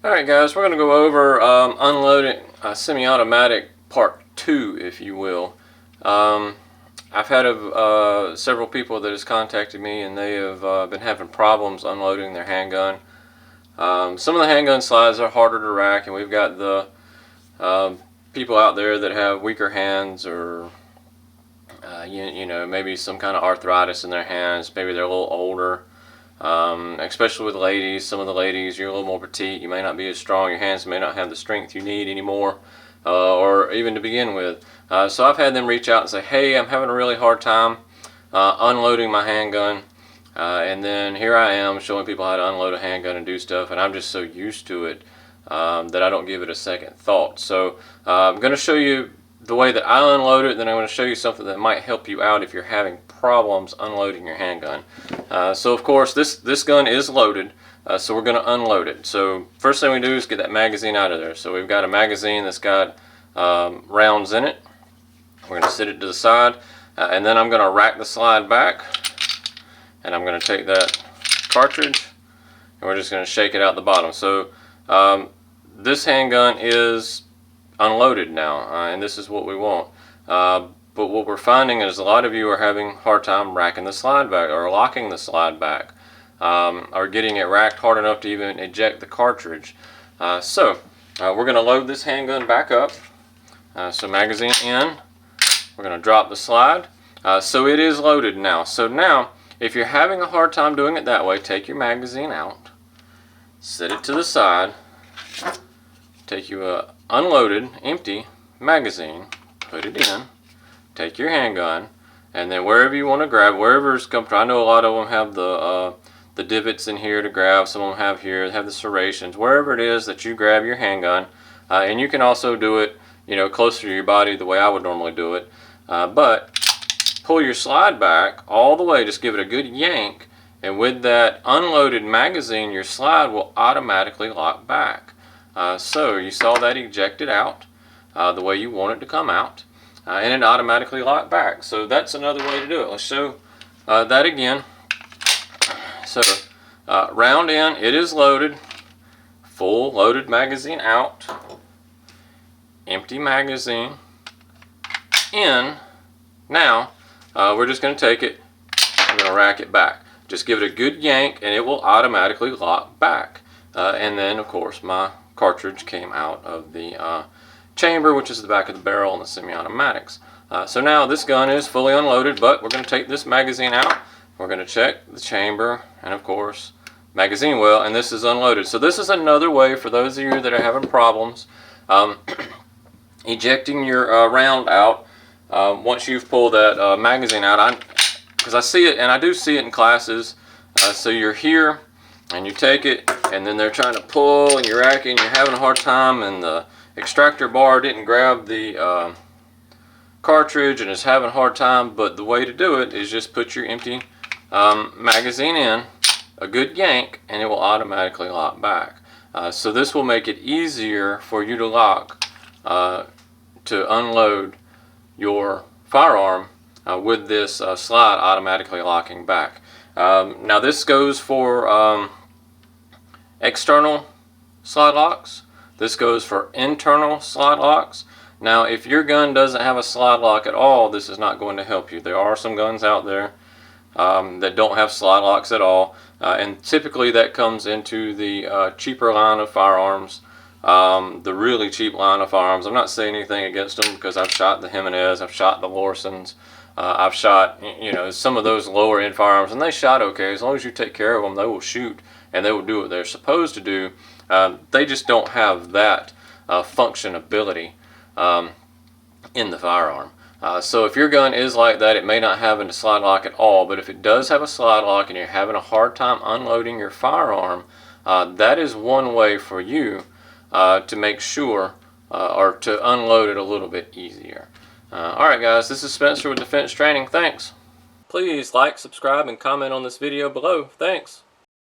Alright guys, we're going to go over unloading semi-automatic part 2, if you will. I've had several people that has contacted me and they have been having problems unloading their handgun. Some of the handgun slides are harder to rack, and we've got the people out there that have weaker hands, or you know, maybe some kind of arthritis in their hands. Maybe they're a little older. Especially with ladies. Some of the ladies, you're a little more petite, you may not be as strong, your hands may not have the strength you need anymore, or even to begin with. So I've had them reach out and say, hey, I'm having a really hard time unloading my handgun, and then here I am showing people how to unload a handgun and do stuff, and I'm just so used to it that I don't give it a second thought. So I'm going to show you the way that I unload it, then I'm going to show you something that might help you out if you're having problems unloading your handgun. So of course this gun is loaded, so we're going to unload it. So first thing we do is get that magazine out of there. So we've got a magazine that's got rounds in it. We're going to sit it to the side, and then I'm going to rack the slide back, and I'm going to take that cartridge and we're just going to shake it out the bottom. So this handgun is unloaded now, and this is what we want. But what we're finding is a lot of you are having a hard time racking the slide back, or locking the slide back, or getting it racked hard enough to even eject the cartridge. So we're going to load this handgun back up. So magazine in, we're going to drop the slide. So it is loaded now. So now, if you're having a hard time doing it that way, take your magazine out, set it to the side, take you unloaded, empty magazine, put it in, take your handgun, and then wherever you want to grab, wherever's comfortable. I know a lot of them have the divots in here to grab. Some of them have here, they have the serrations. Wherever it is that you grab your handgun, and you can also do it, you know, closer to your body the way I would normally do it. But pull your slide back all the way. Just give it a good yank, and with that unloaded magazine, your slide will automatically lock back. So you saw that ejected out the way you want it to come out, and it automatically locked back. So that's another way to do it. Let's show that again. So round in, it is loaded, full loaded magazine out, empty magazine in. Now we're just going to take it, I'm going to rack it back. Just give it a good yank and it will automatically lock back. And then of course my cartridge came out of the chamber, which is the back of the barrel on the semi-automatics. So now this gun is fully unloaded, but we're going to take this magazine out. We're going to check the chamber and of course magazine well, and this is unloaded. So this is another way for those of you that are having problems ejecting your round out once you've pulled that magazine out. Because I see it, and I do see it in classes. So you're here and you take it, and then they're trying to pull and you're racking, you're having a hard time, and the extractor bar didn't grab the cartridge and is having a hard time. But the way to do it is just put your empty magazine in, a good yank, and it will automatically lock back. So this will make it easier for you to lock, to unload your firearm with this slide automatically locking back. Now this goes for external slide locks. This goes for internal slide locks. Now if your gun doesn't have a slide lock at all, this is not going to help you. There are some guns out there that don't have slide locks at all, and typically that comes into the cheaper line of firearms, the really cheap line of firearms. I'm not saying anything against them, because I've shot the Jimenez, I've shot the Lorsons, I've shot, you know, some of those lower end firearms, and they shot okay. As long as you take care of them, they will shoot and they will do what they're supposed to do. They just don't have that functionality in the firearm. So if your gun is like that, it may not have a slide lock at all, but if it does have a slide lock and you're having a hard time unloading your firearm, that is one way for you to make sure or to unload it a little bit easier. Alright guys, this is Spencer with Defense Training. Thanks. Please like, subscribe, and comment on this video below. Thanks.